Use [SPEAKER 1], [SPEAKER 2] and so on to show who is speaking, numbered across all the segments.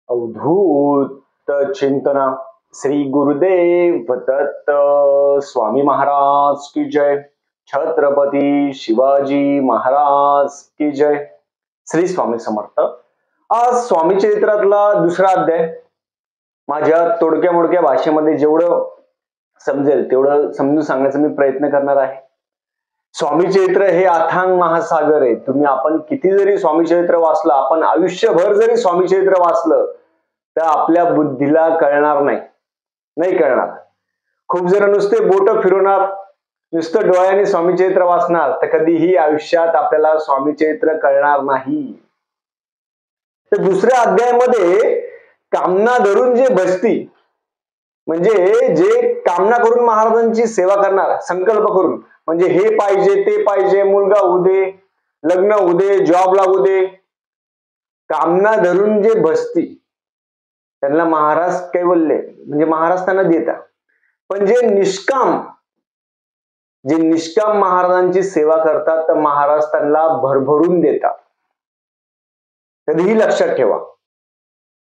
[SPEAKER 1] अवधूत चिंतना श्री गुरुदेव दत्त स्वामी महाराज की जय। छत्रपती शिवाजी महाराज की जय। श्री स्वामी समर्थ। आज स्वामी चरित्रातला दुसरा अध्याय माझ्या तोडक्या मोडक्या भाषेमध्ये जेवढं समजेल तेवढं समजून सांगण्याचा मी प्रयत्न करणार आहे। स्वामी चरित्र हे अथांग महासागर आहे। आपण किती जरी स्वामी चरित्र वाचलं, आपण आयुष्यभर जरी स्वामी चरित्र वाचलं तर आपल्या बुद्धीला कळणार नाही कळणार। खूप जण नुसते बोट फिरवणार, नुसतं डोळ्याने स्वामी चरित्र वाचणार, तर कधीही आयुष्यात आपल्याला स्वामी चरित्र कळणार नाही। तर दुसऱ्या अध्यायामध्ये कामना धरून जे भजती, म्हणजे जे कामना करून महाराजांची सेवा करणार, संकल्प करून, म्हणजे हे पाहिजे ते पाहिजे, मुलगा होऊ दे, लग्न होऊ दे, जॉब लागू दे, कामना धरून जे भजती त्यांना महाराज कैवल्य म्हणजे महाराज त्यांना देतात। पण जे निष्काम महाराजांची सेवा करतात तर महाराज त्यांना भरभरून देतात। कधीही लक्षात ठेवा,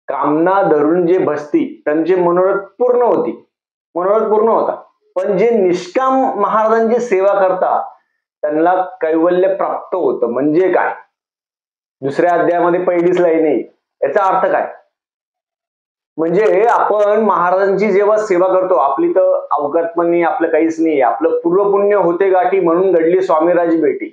[SPEAKER 1] कामना धरून जे भजती त्यांचे मनोरथ पूर्ण होता, पण जे निष्काम महाराजांची सेवा करतात त्यांना कैवल्य प्राप्त होतं। म्हणजे काय? दुसऱ्या अध्यायामध्ये पहिलीच लाईन आहे, याचा अर्थ काय? म्हणजे आपण महाराजांची जेव्हा सेवा करतो, आपली तर अवकात पण नाही, आपलं काहीच नाही, आपलं पूर्वपुण्य होते गाठी म्हणून घडली स्वामीराजी भेटी।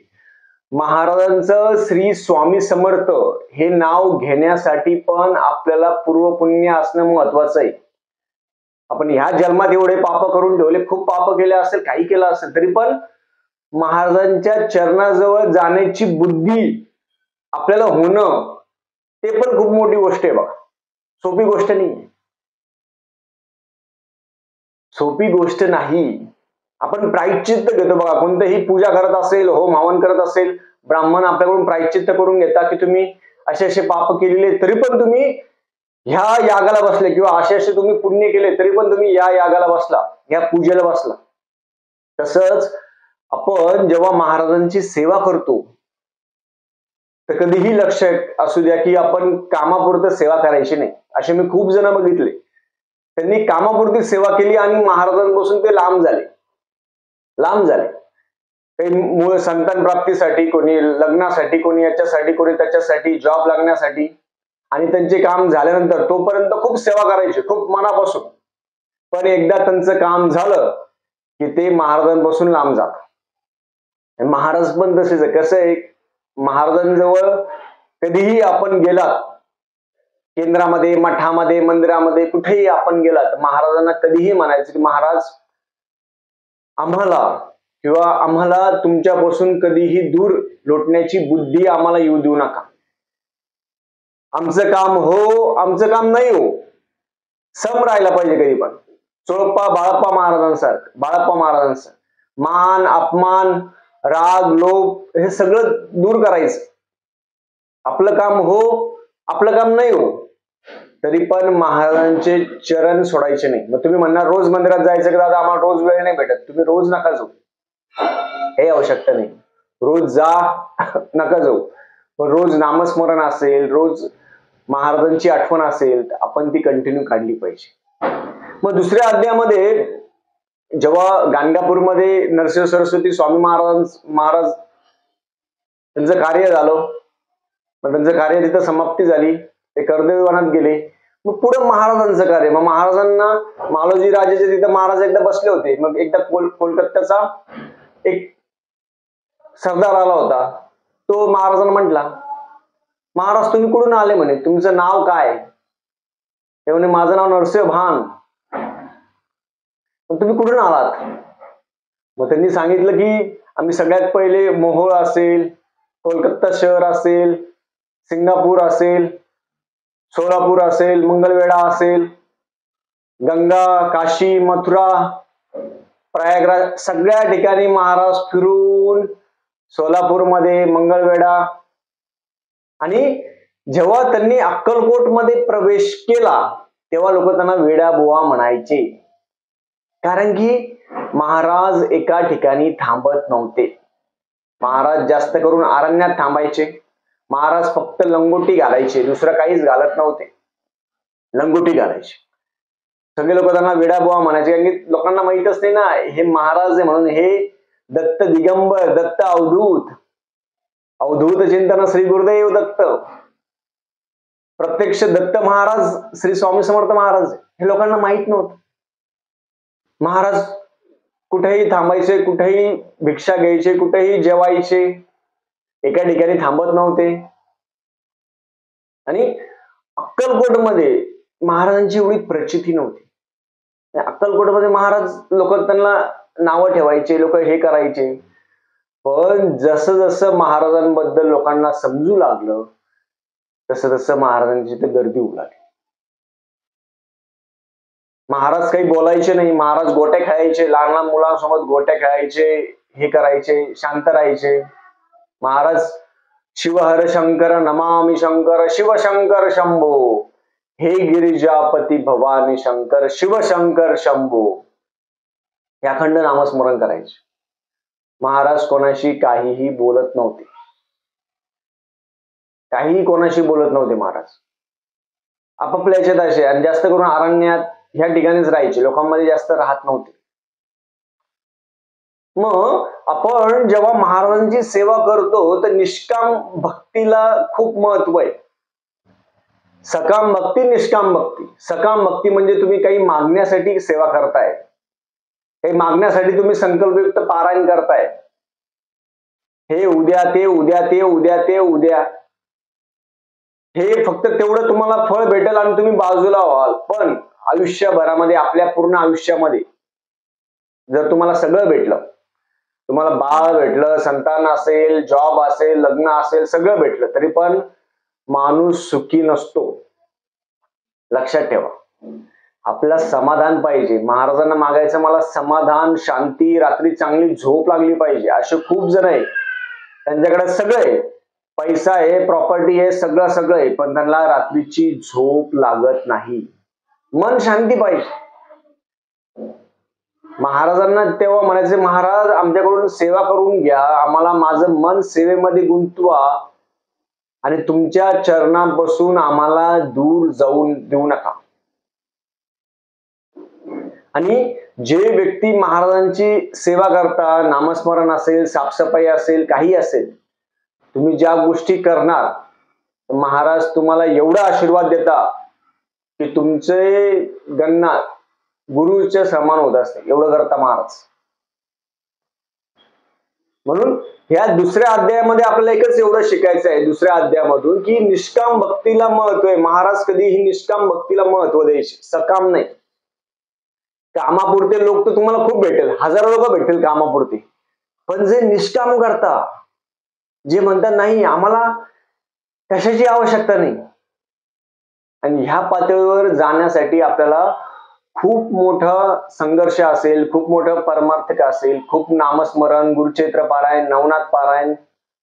[SPEAKER 1] महाराजांचं श्री स्वामी समर्थ हे नाव घेण्यासाठी पण आपल्याला पूर्वपुण्य असणं महत्वाचं आहे। आपण ह्या जन्मात एवढे पाप करून ठेवले, खूप पाप केले असेल, काही केलं असेल, तरी पण महाराजांच्या चरणाजवळ जाण्याची बुद्धी आपल्याला होणं ते पण खूप मोठी गोष्ट आहे बघा। सोपी गोष्ट नाही। आपण प्रायश्चित्त घेतो बघा, कोणतेही पूजा करत असेल, होम हवन करत असेल, ब्राह्मण आपल्याकडून प्रायश्चित्त करून घेता की तुम्ही असे पाप केलेले तरी पण तुम्ही ह्या यागाला बसले, किंवा असे तुम्ही पुण्य केले तरी पण तुम्ही या यागाला बसला, या पूजेला बसला। तसंच आपण जेव्हा महाराजांची सेवा करतो तर कधीही लक्ष असू द्या की आपण कामापुरतं सेवा करायची नाही। असे मी खूप जण बघितले, त्यांनी कामापुरती सेवा केली आणि महाराजांपासून ते लांब झाले। काही मूळ संतान प्राप्तीसाठी, कोणी लग्नासाठी, कोणी याच्यासाठी, कोणी त्याच्यासाठी, जॉब लागण्यासाठी, आणि त्यांचे काम झाल्यानंतर तोपर्यंत खूप सेवा करायची, खूप मनापासून, पण एकदा त्यांचं काम झालं की ते महाराजांपासून लांब जातात। महाराज पण तसेच आहे। कसं आहे, महाराजांजवळ कधीही आपण गेलात, केंद्रामध्ये, मठामध्ये, मंदिरामध्ये, कुठेही आपण गेलात, महाराजांना कधीही म्हणायचं की महाराज आम्हाला तुमच्यापासून कधीही दूर लोटण्याची बुद्धी आम्हाला येऊ देऊ नका। आमचं काम हो, आमचं काम नाही हो, सम राहायला पाहिजे। कधी पण चोळप्पा बाळप्पा महाराजांसारखं मान अपमान, राग, लोभ हे सगळं दूर करायचं। आपलं काम हो, आपलं काम नाही हो, तरी पण महाराजांचे चरण सोडायचे नाही। मग तुम्ही म्हणणार रोज मंदिरात जायचं की दादा आम्हाला रोज वेळ नाही भेटत, तुम्ही रोज नका जाऊ, हे आवश्यकता नाही। रोज जा नका जाऊ, पण रोज नामस्मरण असेल, रोज महाराजांची आठवण असेल, तर आपण ती कंटिन्यू काढली पाहिजे। मग दुसऱ्या अध्यायामध्ये जेव्हा गाणगापूरमध्ये नरसिंह सरस्वती स्वामी महाराज त्यांचं कार्य झालं, मग त्यांचं कार्य तिथं समाप्ती झाली, ते कर्दळी वनात गेले। मग पुढे महाराजांचं कार्य, मग महाराजांना मालोजी राजाचे तिथं महाराज एकदा बसले होते। मग एकदा कोलकात्याचा एक सरदार आला होता, तो महाराजांना म्हटला, महाराज तुम्ही कुठून आले म्हणे, तुमचं नाव काय? ते म्हणे माझं नाव नरसिंह भान। तुम्ही कुठून आलात? मग त्यांनी सांगितलं की आम्ही सगळ्यात पहिले मोहोळ असेल, कोलकाता शहर असेल, सिंगापूर असेल, सोलापूर असेल, मंगळवेढा असेल, गंगा, काशी, मथुरा, प्रयागराज, सगळ्या ठिकाणी महाराज फिरून सोलापूरमध्ये, मंगळवेढा, आणि जेव्हा त्यांनी अक्कलकोट मध्ये प्रवेश केला तेव्हा लोक त्यांना वेडा बुवा म्हणायचे, कारण की महाराज एका ठिकाणी थांबत नव्हते। महाराज जास्त करून अरण्यात थांबायचे। महाराज फक्त लंगोटी घालायचे, दुसरं काहीच घालत नव्हते। लंगोटी घालायची. सगळे लोक त्यांना वेडाबुवा म्हणायचे, कारण की लोकांना माहितच नाही ना हे महाराज आहे म्हणून. हे दत्त दिगंबर, दत्त अवधूत, अवधूत चिंतन श्री गुरुदेव दत्त, प्रत्यक्ष दत्त महाराज श्री स्वामी समर्थ महाराज, हे लोकांना माहित नव्हतं. महाराज कुठेही थांबायचे, कुठेही भिक्षा घ्यायचे, कुठेही जेवायचे, एका ठिकाणी थांबत नव्हते. आणि अक्कलकोटमध्ये महाराजांची एवढी प्रचिती नव्हती. अक्कलकोटमध्ये महाराज लोक त्यांना नावं ठेवायचे, लोक हे करायचे. पण जसं जसं महाराजांबद्दल लोकांना समजू लागलं तसं तसं महाराजांची तिथे गर्दी होऊ लागली. महाराज काही बोलायचे नाही, महाराज गोट्या खेळायचे, लहान लहान मुलांसोबत गोट्या खेळायचे, हे करायचे, शांत राहायचे. महाराज शिवहर शंकर नमामि शंकर शिवशंकर शंभो, हे गिरिजापती भवानी शंकर शिवशंकर शंभो, या अखंड नामस्मरण करायचे. महाराज कोणाशी काहीही बोलत नव्हते, काहीही कोणाशी बोलत नव्हते. महाराज आपापल्या याच्यात असे, आणि जास्त करून अरण्यात ह्या ठिकाणीच राहायचे, लोकांमध्ये जास्त राहत नव्हते. मग आपण जेव्हा महाराजांची सेवा करतो तर निष्काम भक्तीला खूप महत्व आहे. सकाम भक्ती, निष्काम भक्ती. सकाम भक्ती म्हणजे तुम्ही काही मागण्यासाठी सेवा करताय, काही मागण्यासाठी तुम्ही संकल्पयुक्त पारायण करताय, हे उद्या ते उद्या ते उद्या ते उद्या, हे फक्त तेवढं तुम्हाला फळ भेटेल आणि तुम्ही बाजूला व्हाल. पण आयुष्यभरामध्ये, आपल्या पूर्ण आयुष्यामध्ये जर तुम्हाला सगळं भेटलं, तुम्हाला बाळ भेटलं, संतान असेल, जॉब असेल, लग्न असेल, सगळं भेटलं, तरी पण माणूस सुखी नसतो. लक्षात ठेवा. आपला समाधान पाहिजे. महाराजांना मागायचं मला समाधान, शांती, रात्री चांगली झोप लागली पाहिजे. असे खूप जण आहे, त्यांच्याकडे सगळं आहे, पैसा आहे, प्रॉपर्टी आहे, सगळं सगळं आहे, पण त्यांना रात्रीची झोप लागत नाही. मन शांती पाहिजे. महाराजांना तेव्हा म्हणायचे, महाराज आमच्याकडून सेवा करून घ्या, आम्हाला माझं मन सेवेमध्ये गुंतवा आणि तुमच्या चरणापासून आम्हाला दूर जाऊन देऊ नका. आणि जे व्यक्ती महाराजांची सेवा करता, नामस्मरण असेल, साफसफाई असेल, काही असेल, तुम्ही ज्या गोष्टी करणार, महाराज तुम्हाला एवढा आशीर्वाद देता की तुमचे गणना गुरुच्या समान होत असते, एवढं करता महाराज. म्हणून ह्या दुसऱ्या अध्यायामध्ये आपल्याला एकच एवढं शिकायचं आहे, दुसऱ्या अध्यायामधून, की निष्काम भक्तीला महत्व आहे. महाराज कधीही निष्काम भक्तीला महत्व द्यायचे, सकाम नाही. कामापुरते लोक तर तुम्हाला खूप भेटेल, हजारो लोक भेटेल कामापुरते, पण जे निष्काम करता, जे म्हणतात नाही आम्हाला कशाची आवश्यकता नाही, आणि ह्या पातळीवर जाण्यासाठी आपल्याला खूप मोठा संघर्ष असेल, खूप मोठं परमार्थक असेल, खूप नामस्मरण, गुरुचरित्र पारायण, नवनाथ पारायण,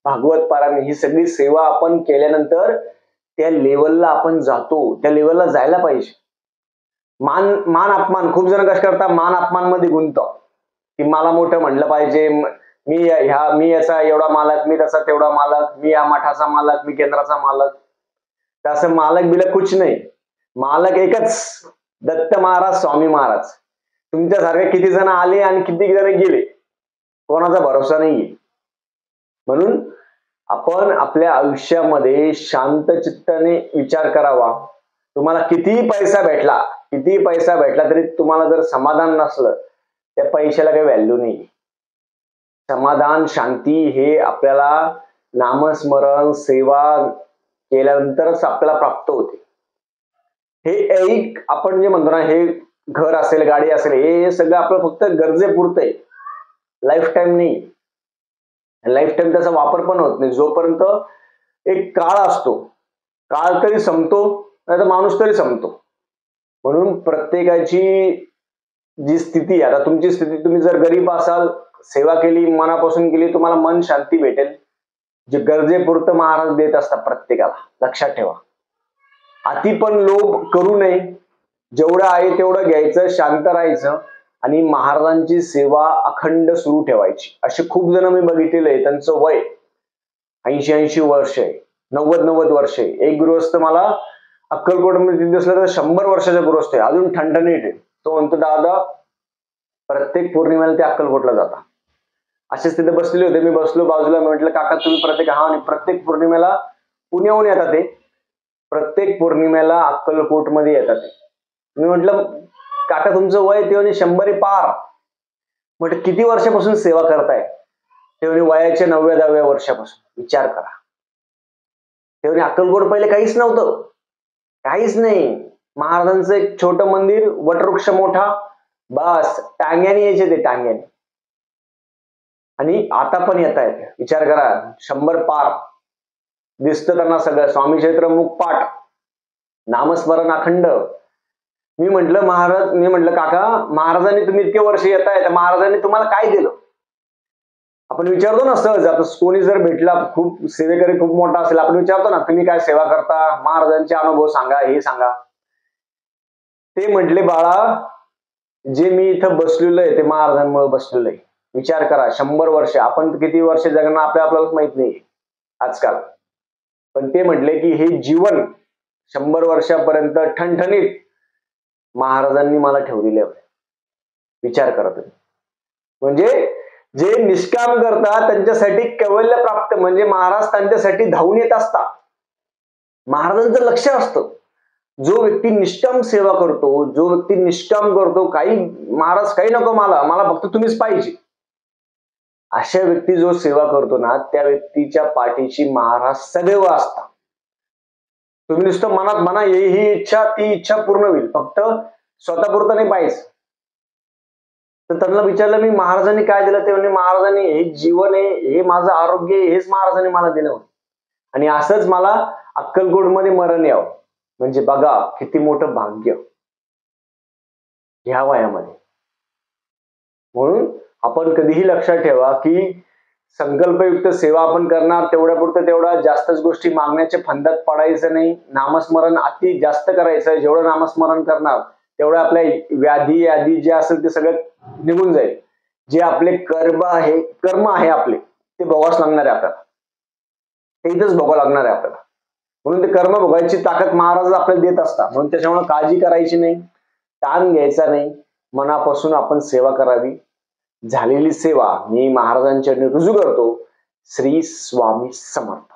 [SPEAKER 1] भागवत पारायण, ही सगळी सेवा आपण केल्यानंतर त्या लेवलला आपण जातो. त्या लेवलला जायला पाहिजे. मान अपमान, खूप जण कसे करतात, मान अपमान मध्ये गुंततात, की मला मोठं म्हणलं पाहिजे, मी याचा एवढा मालक, मी त्याचा तेवढा मालक, मी या मठाचा मालक, मी केंद्राचा मालक. तसं मालक बिलक कुछ नाही. मालक एकच, दत्त महाराज, स्वामी महाराज. तुमच्यासारखे किती जण आले आणि किती जण गेले, कोणाचा भरोसा नाहीये. म्हणून आपण आपल्या आयुष्यामध्ये शांत चित्ताने विचार करावा. तुम्हाला कितीही पैसा भेटला तरी तुम्हाला जर समाधान नसलं, त्या पैशाला काही व्हॅल्यू नाही. समाधान, शांती हे आपल्याला नामस्मरण, सेवा केल्यानंतरच आपल्याला प्राप्त होते. हे एक आपण जे म्हणतो ना, हे घर असेल, गाडी असेल, हे सगळं आपलं फक्त गरजेपुरतं आहे, लाईफ टाईम नाही. लाईफ टाईम त्याचा वापर पण होत नाही. जोपर्यंत एक काळ असतो, काळ तरी संपतो, नाही तर माणूस तरी संपतो. म्हणून प्रत्येकाची जी स्थिती, आता तुमची स्थिती, तुम्ही जर गरीब असाल, सेवा केली, मनापासून केली, तुम्हाला मन शांती भेटेल. जे गरजेपुरतं महाराज देत असतात प्रत्येकाला, लक्षात ठेवा. अति पण लोभ करू नये. जेवढं आहे तेवढं घ्यायचं, शांत राहायचं आणि महाराजांची सेवा अखंड सुरू ठेवायची. असे खूप जण मी बघितलेले आहे, त्यांचं वय 80-80 वर्ष आहे, 90-90 वर्ष आहे. एक गृहस्थ मला अक्कलकोटमध्ये तिथे असलं तर 100 वर्षाचा गृहस्थ आहे, अजून ठणठणीत आहे. तो म्हणतो दादा प्रत्येक पौर्णिमेला ते अक्कलकोटला जाता. असेच तिथे बसलेले होते, मी बसलो बाजूला, म्हटलं काका तुम्ही प्रत्येक, हा, आणि प्रत्येक पौर्णिमेला पुण्याहून येतात ते, प्रत्येक पौर्णिमेला अक्कलकोटमध्ये येतात ते. मी म्हटलं काका तुमचं वय, ते म्हणे 100 पार. म्हटलं किती वर्षापासून सेवा करताय? ते म्हणे वयाच्या 9व्या-10व्या वर्षापासून. विचार करा. ते म्हणे अक्कलकोट पहिले काहीच नव्हतं, काहीच नाही. महाराजांचं एक छोटं मंदिर, वटवृक्ष मोठा, बस टांग्याने यायचे ते, टांग्याने. आणि आता पण येत आहेत. विचार करा, 100 पार दिसतं त्यांना सगळं. स्वामी चरित्र मुखपाठ, नामस्मरण अखंड. मी म्हटलं काका महाराजांनी तुम्ही इतके वर्ष येताय, तर महाराजांनी तुम्हाला काय दिलं? आपण विचारतो ना सहज, आता कोणी जर भेटला, खूप सेवेकरी खूप मोठा असेल, आपण विचारतो ना तुम्ही काय सेवा करता, महाराजांचे अनुभव सांगा, हे सांगा. ते म्हटले बाळा जे मी इथं बसलेलो आहे ते महाराजांमुळे बसलेलो आहे. विचार करा, 100 वर्ष, आपण किती वर्ष जगणार आपल्यालाच माहित नाही आजकाल. पण ते म्हटले की हे जीवन 100 वर्षापर्यंत ठणठणीत महाराजांनी मला ठेवलेले आहे. विचार करा तुम्ही. म्हणजे जे निष्काम करतात त्यांच्यासाठी कैवल्य प्राप्त, म्हणजे महाराज त्यांच्यासाठी धावून येत असतात. महाराजांचं लक्ष असतं. जो व्यक्ती निष्काम सेवा करतो, जो व्यक्ती निष्काम करतो, काही महाराज काही नको मला फक्त तुम्हीच पाहिजे, अशा व्यक्ती जो सेवा करतो ना, त्या व्यक्तीच्या पाठीशी महाराज सदैव असतात. तुम्ही नुसतं मनात म्हणा ही इच्छा ती इच्छा पूर्ण होईल, फक्त स्वतःपुरतं नाही पाहिजे. तर त्यांना विचारलं मी महाराजांनी काय दिलं? ते म्हणजे महाराजांनी हे जीवन आहे, हे माझं आरोग्य आहे, हेच महाराजांनी मला दिलं होतं. आणि असंच मला अक्कलकोटमध्ये मरण यावं. म्हणजे बघा किती मोठं भाग्य ह्या वयामध्ये. म्हणून आपण कधीही लक्षात ठेवा की संकल्पयुक्त सेवा आपण करणार, तेवढ्यापुरतं तेवढा, जास्तच गोष्टी मागण्याच्या फंदात पडायचं नाही. नामस्मरण अति जास्त करायचं. जेवढं नामस्मरण करणार तेवढं आपल्या व्याधी आधी जे असेल ते सगळं निघून जाईल. जे आपले कर्म आहे आपले, ते भोगावंच लागणार आहे आपल्याला, ते इथंच भोगावं लागणार आहे आपल्याला. म्हणून ते कर्म भोगायची ताकद महाराज आपल्याला देत असतात. म्हणून त्याच्यामुळे काळजी करायची नाही, ताण घ्यायचा नाही, मनापासून आपण सेवा करावी. झालेली सेवा मी महाराजांच्या रुजू करतो. श्री स्वामी समर्थ.